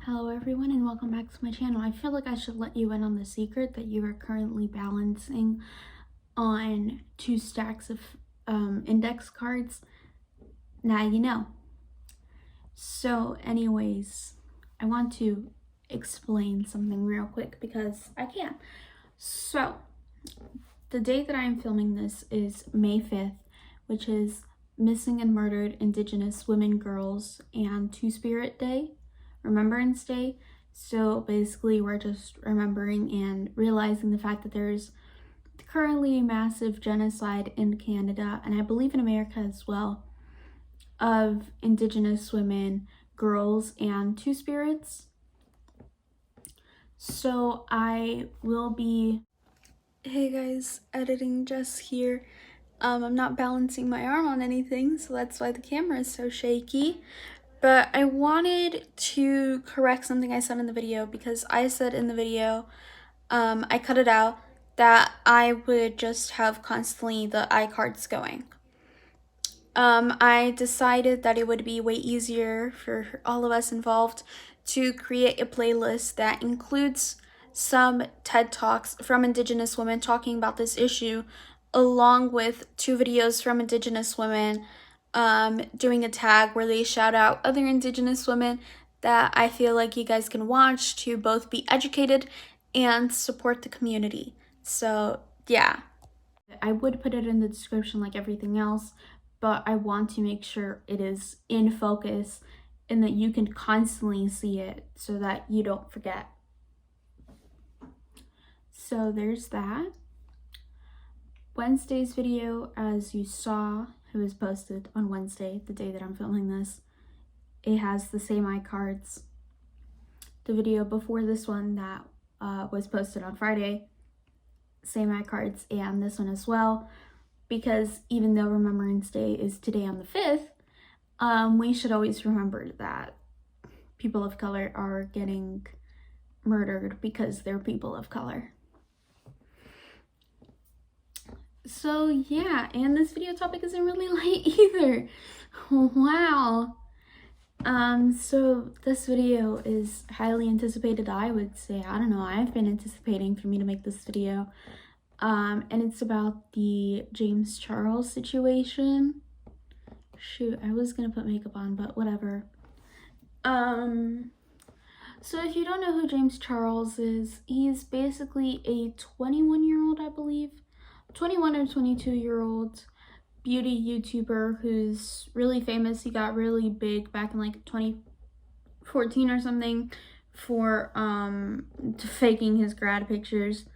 Hello everyone and welcome back to my channel. I feel like I should let you in on the secret that you are currently balancing on 2 stacks of index cards. Now you know. So anyways, I want to explain something real quick because I can. So the day that I am filming this is May 5th, which is Missing and Murdered Indigenous Women, Girls, and Two-Spirit Day. Remembrance Day. So basically we're just remembering and realizing the fact that there's currently a massive genocide in Canada, and I believe in America as well, of Indigenous women, girls, and Two-Spirits. So I will be, hey guys, editing Jess here. I'm not balancing my arm on anything, so that's why the camera is so shaky. But I wanted to correct something I said in the video, because I said in the video, I cut it out, that I would just have constantly the iCards going. I decided that it would be way easier for all of us involved to create a playlist that includes some TED Talks from Indigenous women talking about this issue, along with 2 videos from Indigenous women doing a tag where they shout out other Indigenous women that I feel like you guys can watch to both be educated and support the community. So yeah, I would put it in the description like everything else, but I want to make sure it is in focus and that you can constantly see it so that you don't forget. So there's that. Wednesday's video, as you saw, it was posted on Wednesday, the day that I'm filming this. It has the same iCards. The video before this one that was posted on Friday, same iCards, and this one as well, because even though Remembrance Day is today on the 5th, we should always remember that people of color are getting murdered because they're people of color. So yeah, and this video topic isn't really light either. Wow. So this video is highly anticipated, I would say. I don't know, I've been anticipating for me to make this video. And it's about the James Charles situation. Shoot, I was gonna put makeup on, but whatever. So if you don't know who James Charles is, he's basically a 21-year-old, I believe. 21 or 22-year-old beauty YouTuber who's really famous. He got really big back in like 2014 or something for faking his grad pictures,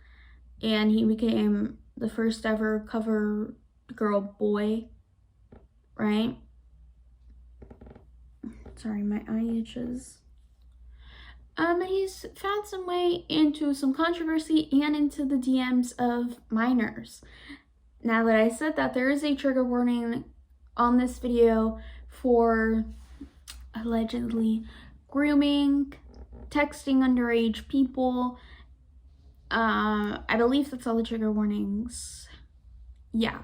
and he became the first ever cover girl boy, right? Sorry, my eye itches. He's found some way into some controversy and into the DMs of minors. Now that I said that, there is a trigger warning on this video for allegedly grooming, texting underage people. I believe that's all the trigger warnings. Yeah.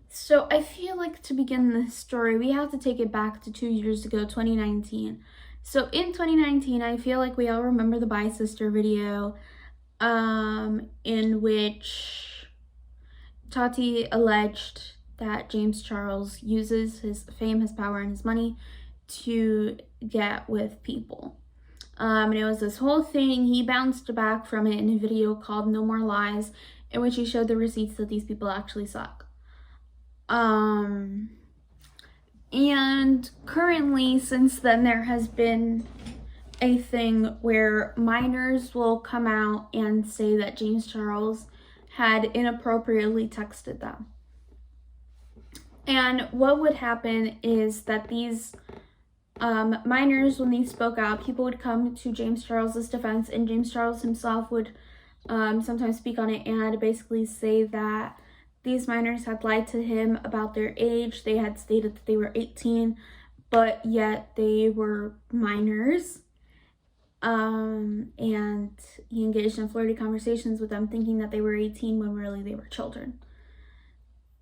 So I feel like to begin this story, we have to take it back to 2 years ago, 2019. So in 2019, I feel like we all remember the Bye Sister video, in which Tati alleged that James Charles uses his fame, his power, and his money to get with people. And it was this whole thing. He bounced back from it in a video called No More Lies, in which he showed the receipts that these people actually suck. And currently, since then, there has been a thing where minors will come out and say that James Charles had inappropriately texted them. And what would happen is that these minors, when they spoke out, people would come to James Charles's defense, and James Charles himself would sometimes speak on it and basically say that these minors had lied to him about their age. They had stated that they were 18, but yet they were minors. And he engaged in flirty conversations with them, thinking that they were 18 when really they were children.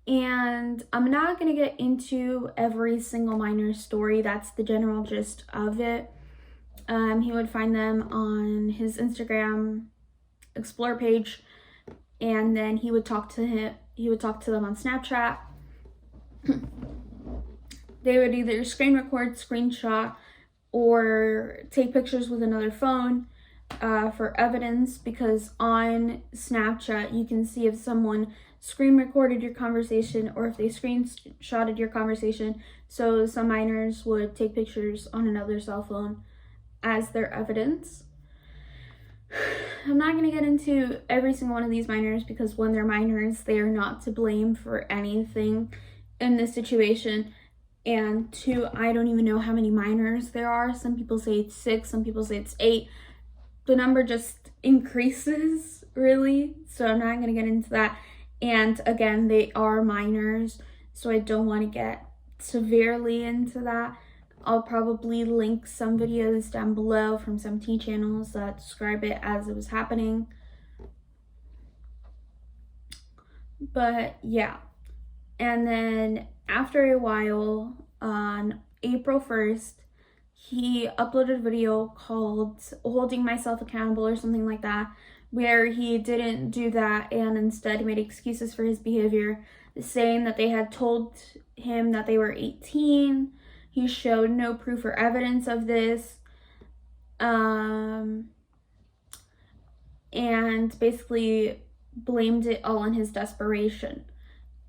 And I'm not going to get into every single minor's story. That's the general gist of it. He would find them on his Instagram Explore page, and then he would talk to them on Snapchat. They would either screen record, screenshot, or take pictures with another phone for evidence, because on Snapchat you can see if someone screen recorded your conversation or if they screenshotted your conversation. So some minors would take pictures on another cell phone as their evidence. I'm not going to get into every single one of these minors, because when they're minors, they are not to blame for anything in this situation. And two, I don't even know how many minors there are. Some people say it's 6, some people say it's 8. The number just increases, really. So I'm not going to get into that. And again, they are minors, so I don't want to get severely into that. I'll probably link some videos down below from some teen channels that describe it as it was happening. But yeah. And then after a while, on April 1st, he uploaded a video called Holding Myself Accountable or something like that, where he didn't do that and instead made excuses for his behavior, saying that they had told him that they were 18. He showed no proof or evidence of this. And basically blamed it all on his desperation.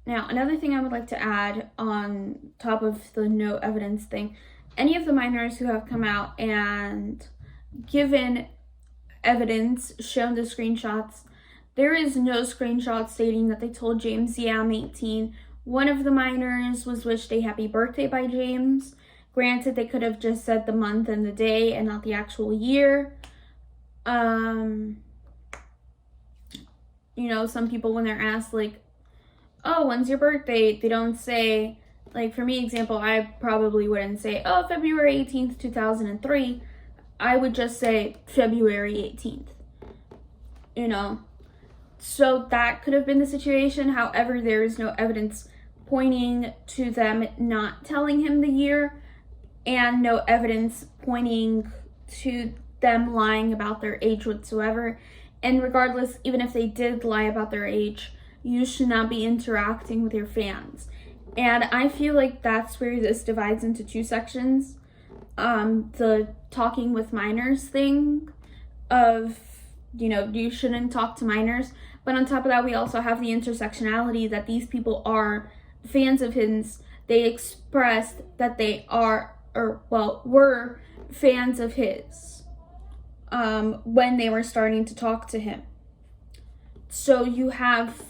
Now, another thing I would like to add on top of the no evidence thing, any of the minors who have come out and given evidence, shown the screenshots, there is no screenshot stating that they told James, yeah, I'm 18. One of the minors was wished a happy birthday by James. Granted, they could have just said the month and the day and not the actual year. You know, some people, when they're asked, like, oh, when's your birthday? They don't say, like, for me, example, I probably wouldn't say, oh, February 18th, 2003. I would just say February 18th, you know. So that could have been the situation. However, there is no evidence pointing to them not telling him the year, and no evidence pointing to them lying about their age whatsoever. And regardless, even if they did lie about their age, you should not be interacting with your fans. And I feel like that's where this divides into two sections. The talking with minors thing of, you know, you shouldn't talk to minors. But on top of that, we also have the intersectionality that these people are fans of his. They expressed that they are, or well, were fans of his when they were starting to talk to him. So you have,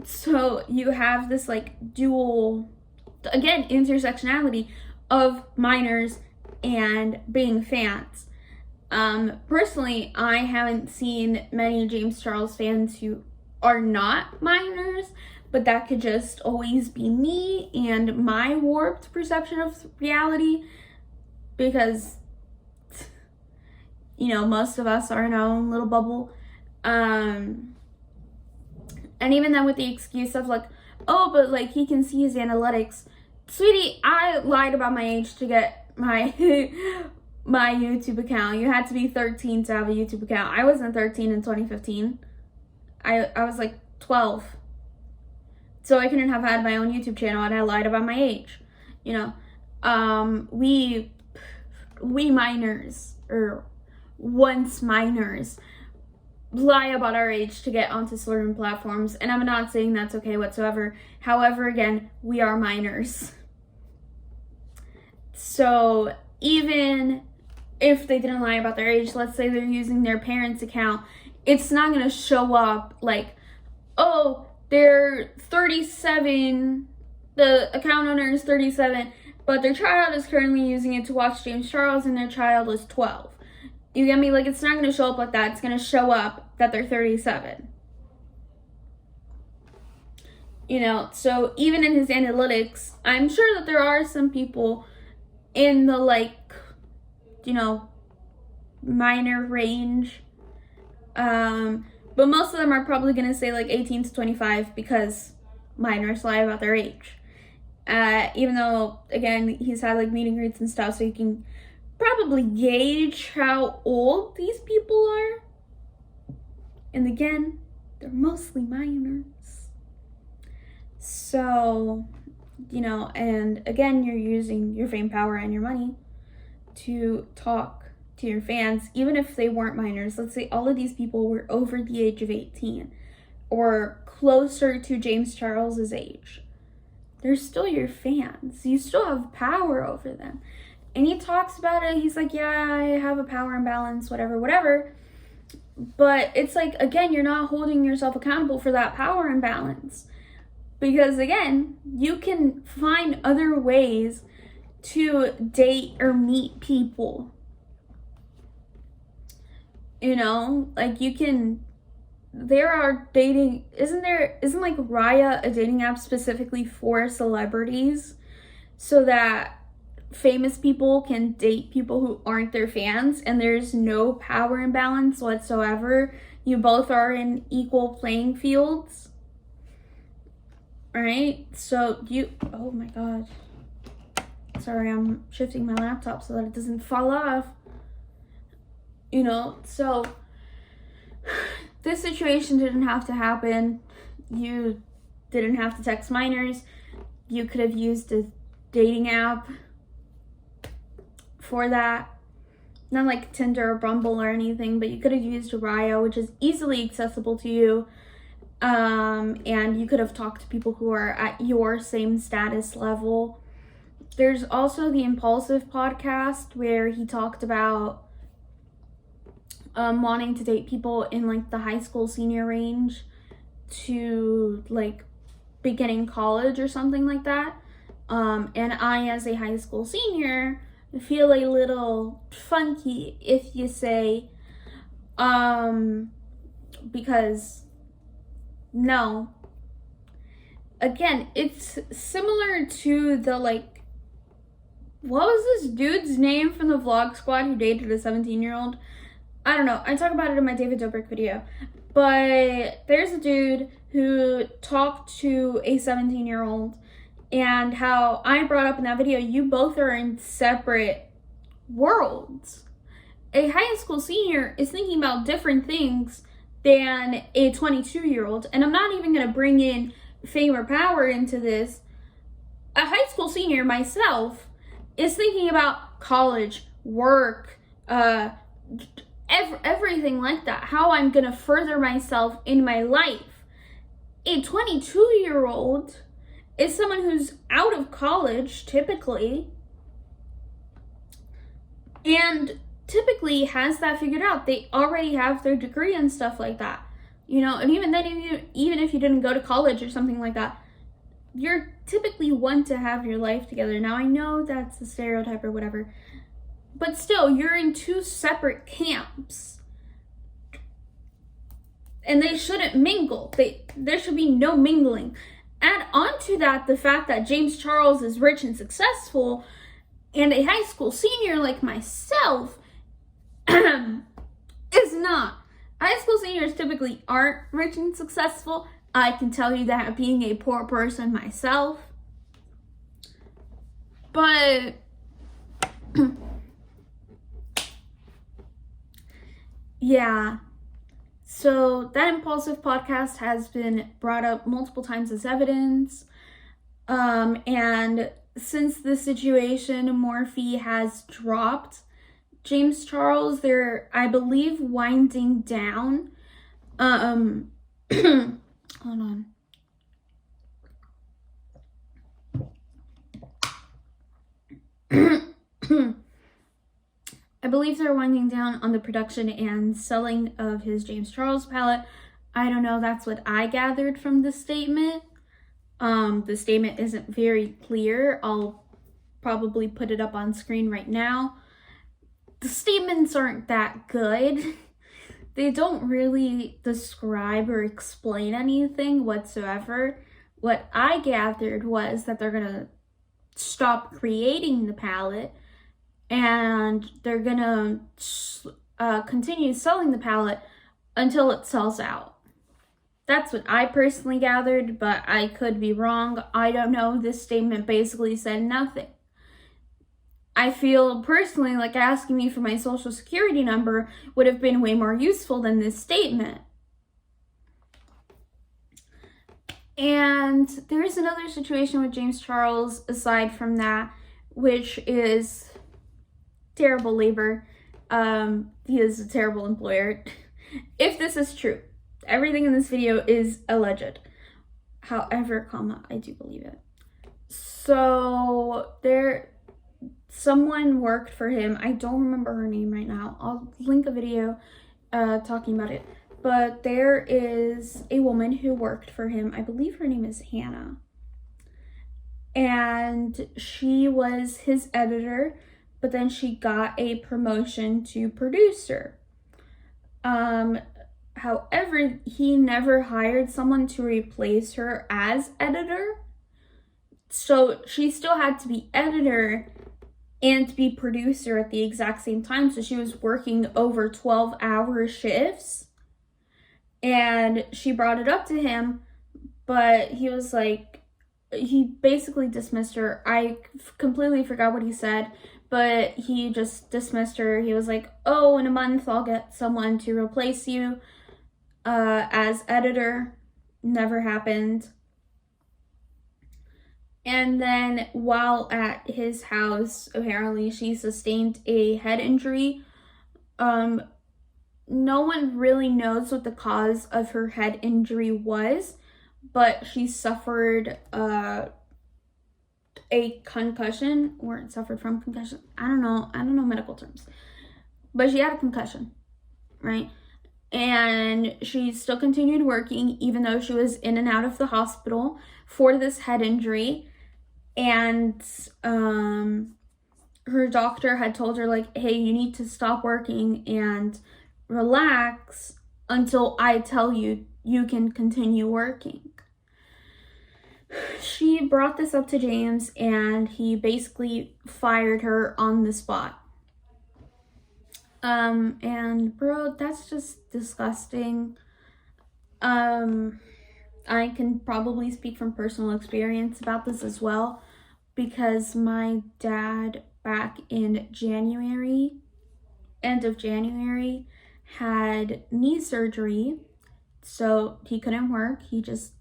so you have this like dual, again, intersectionality of minors and being fans. Personally, I haven't seen many James Charles fans who are not minors, but that could just always be me and my warped perception of reality, because, you know, most of us are in our own little bubble. And even then with the excuse of like, oh, but like he can see his analytics. Sweetie, I lied about my age to get my my YouTube account. You had to be 13 to have a YouTube account. I wasn't 13 in 2015. I was like 12. So I couldn't have had my own YouTube channel, and I lied about my age. You know, we minors, or once minors, lie about our age to get onto certain platforms, and I'm not saying that's okay whatsoever. However, again, we are minors. So even if they didn't lie about their age, let's say they're using their parents' account, it's not going to show up like, oh, they're 37, the account owner is 37, but their child is currently using it to watch James Charles and their child is 12. You get me? Like, it's not going to show up like that. It's going to show up that they're 37. You know, so even in his analytics, I'm sure that there are some people in the, like, you know, minor range. But most of them are probably going to say like 18 to 25 because minors lie about their age. Even though, again, he's had like meet and greets and stuff, so you can probably gauge how old these people are. And again, they're mostly minors. So, you know, and again, you're using your fame, power, and your money to talk to your fans, even if they weren't minors. Let's say all of these people were over the age of 18 or closer to James Charles's age. They're still your fans. You still have power over them. And he talks about it. He's like, yeah, I have a power imbalance, whatever. But it's like, again, you're not holding yourself accountable for that power imbalance. Because, again, you can find other ways to date or meet people. You know, like you can, there are dating, isn't like Raya a dating app specifically for celebrities so that famous people can date people who aren't their fans and there's no power imbalance whatsoever? You both are in equal playing fields. Right? So oh my god. Sorry, I'm shifting my laptop so that it doesn't fall off. You know, so this situation didn't have to happen. You didn't have to text minors. You could have used a dating app for that. Not like Tinder or Bumble or anything, but you could have used Raya, which is easily accessible to you. And you could have talked to people who are at your same status level. There's also the Impulsive podcast where he talked about wanting to date people in like the high school senior range to like beginning college or something like that. And I, as a high school senior, feel a little funky if you say, because no. Again, it's similar to the like, what was this dude's name from the Vlog Squad who dated a 17-year-old? I don't know. I talk about it in my David Dobrik video. But there's a dude who talked to a 17-year-old and how I brought up in that video, you both are in separate worlds. A high school senior is thinking about different things than a 22-year-old. And I'm not even going to bring in fame or power into this. A high school senior, myself, is thinking about college, work, everything like that, how I'm gonna further myself in my life. A 22-year-old is someone who's out of college, typically, and typically has that figured out. They already have their degree and stuff like that, you know. And even then, even if you didn't go to college or something like that, you're typically want to have your life together. Now, I know that's a stereotype or whatever, but still, you're in two separate camps. And they shouldn't mingle. There should be no mingling. Add on to that the fact that James Charles is rich and successful, and a high school senior like myself is not. High school seniors typically aren't rich and successful. I can tell you that being a poor person myself. But yeah, so that Impulsive podcast has been brought up multiple times as evidence. And since the situation, Morphe has dropped James Charles. They're, I believe, winding down. Hold on. I believe they're winding down on the production and selling of his James Charles palette. I don't know, that's what I gathered from the statement. The statement isn't very clear. I'll probably put it up on screen right now. The statements aren't that good. They don't really describe or explain anything whatsoever. What I gathered was that they're gonna stop creating the palette and they're gonna continue selling the palette until it sells out. That's what I personally gathered, but I could be wrong. I don't know. This statement basically said nothing. I feel personally like asking me for my social security number would have been way more useful than this statement. And there is another situation with James Charles aside from that, which is terrible labor. He is a terrible employer. If this is true, everything in this video is alleged. However, I do believe it. So someone worked for him. I don't remember her name right now. I'll link a video talking about it. But there is a woman who worked for him. I believe her name is Hannah. And she was his editor, but then she got a promotion to producer. However, he never hired someone to replace her as editor. So she still had to be editor and be producer at the exact same time. So she was working over 12-hour shifts. And she brought it up to him, but he was like, he basically dismissed her. I completely forgot what he said, but he just dismissed her. He was like, oh, in a month I'll get someone to replace you as editor. Never happened. And then while at his house, apparently she sustained a head injury. No one really knows what the cause of her head injury was, but she suffered a concussion, or suffered from concussion. I don't know medical terms. But she had a concussion, right? And she still continued working even though she was in and out of the hospital for this head injury. And her doctor had told her, like, hey, you need to stop working and relax until I tell you you can continue working. She brought this up to James and he basically fired her on the spot. And bro, that's just disgusting. I can probably speak from personal experience about this as well, because my dad back in January, end of January, had knee surgery, so he couldn't work. He just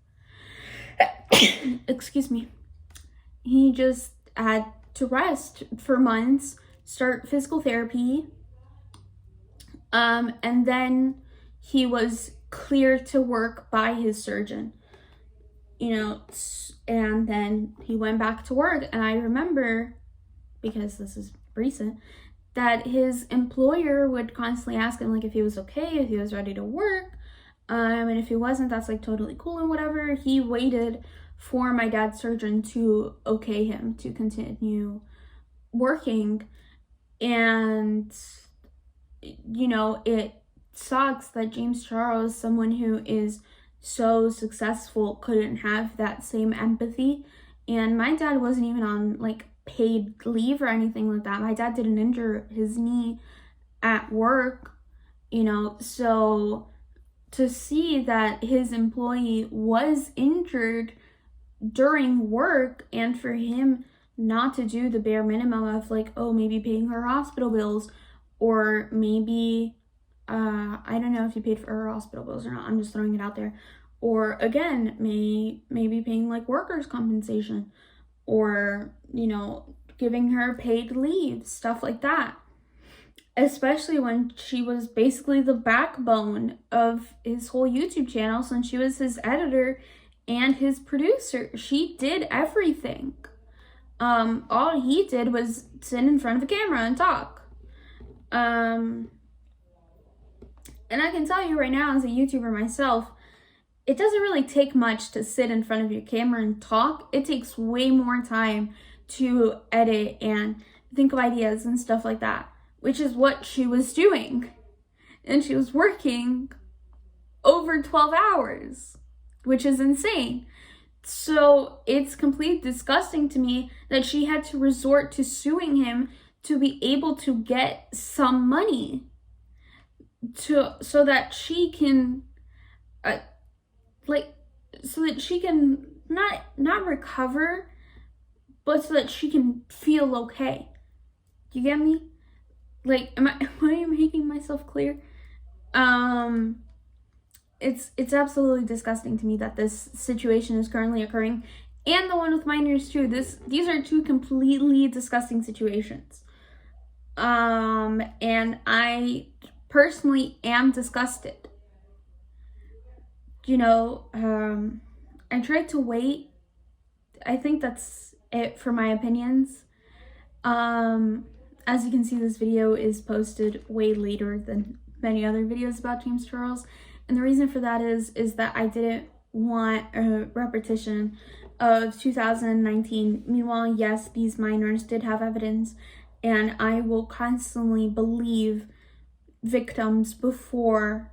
excuse me, he just had to rest for months, start physical therapy, and then he was cleared to work by his surgeon, and then he went back to work. And I remember, because this is recent, that his employer would constantly ask him, like, if he was okay, if he was ready to work, and if he wasn't, that's like totally cool and whatever. He waited for my dad's surgeon to okay him to continue working. And it sucks that James Charles, someone who is so successful, couldn't have that same empathy. And my dad wasn't even on like paid leave or anything like that. My dad didn't injure his knee at work, so to see that his employee was injured during work, and for him not to do the bare minimum of, like, oh, maybe paying her hospital bills, or maybe I don't know if he paid for her hospital bills or not, I'm just throwing it out there, or again, maybe paying like workers' compensation, or giving her paid leave, stuff like that. Especially when she was basically the backbone of his whole YouTube channel, since she was his editor and his producer. She did everything. All he did was sit in front of a camera and talk. And I can tell you right now, as a YouTuber myself, it doesn't really take much to sit in front of your camera and talk. It takes way more time to edit and think of ideas and stuff like that, which is what she was doing. And she was working over 12 hours, which is insane. So it's completely disgusting to me that she had to resort to suing him to be able to get some money. so that she can like so that she can not recover, but so that she can feel okay. Do you get me? Like, am I making myself clear? It's absolutely disgusting to me that this situation is currently occurring, and the one with minors too. These are two completely disgusting situations. And I personally am disgusted. I tried to wait. I think that's it for my opinions. As you can see, this video is posted way later than many other videos about James Charles. And the reason for that is that I didn't want a repetition of 2019. Meanwhile, yes, these minors did have evidence, and I will constantly believe victims before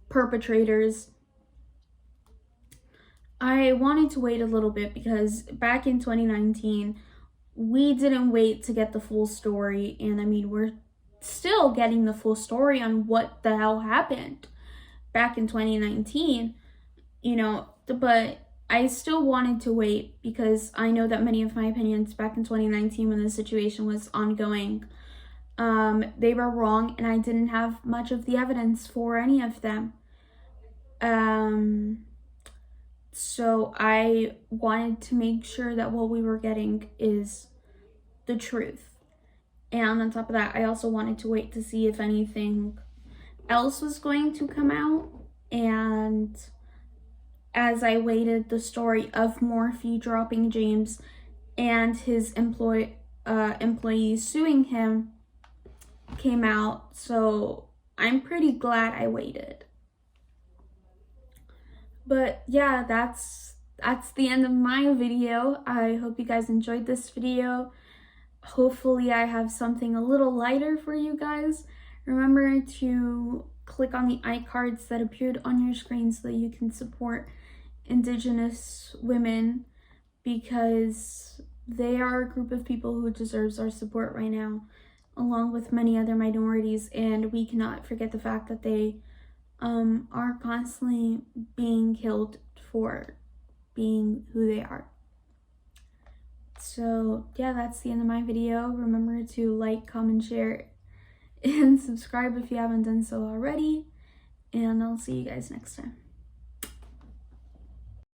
perpetrators. I wanted to wait a little bit because back in 2019, we didn't wait to get the full story. And I mean, we're still getting the full story on what the hell happened back in 2019, but I still wanted to wait because I know that many of my opinions back in 2019 when the situation was ongoing, they were wrong, and I didn't have much of the evidence for any of them. So I wanted to make sure that what we were getting is the truth. And on top of that, I also wanted to wait to see if anything else was going to come out. And as I waited, the story of Morphe dropping James and his employees suing him came out. So I'm pretty glad I waited. But yeah, that's the end of my video. I hope you guys enjoyed this video. Hopefully I have something a little lighter for you guys. Remember to click on the iCards that appeared on your screen so that you can support Indigenous women, because they are a group of people who deserves our support right now, along with many other minorities, and we cannot forget the fact that they are constantly being killed for being who they are. So yeah, that's the end of my video. Remember to like, comment, share, and subscribe if you haven't done so already. And I'll see you guys next time.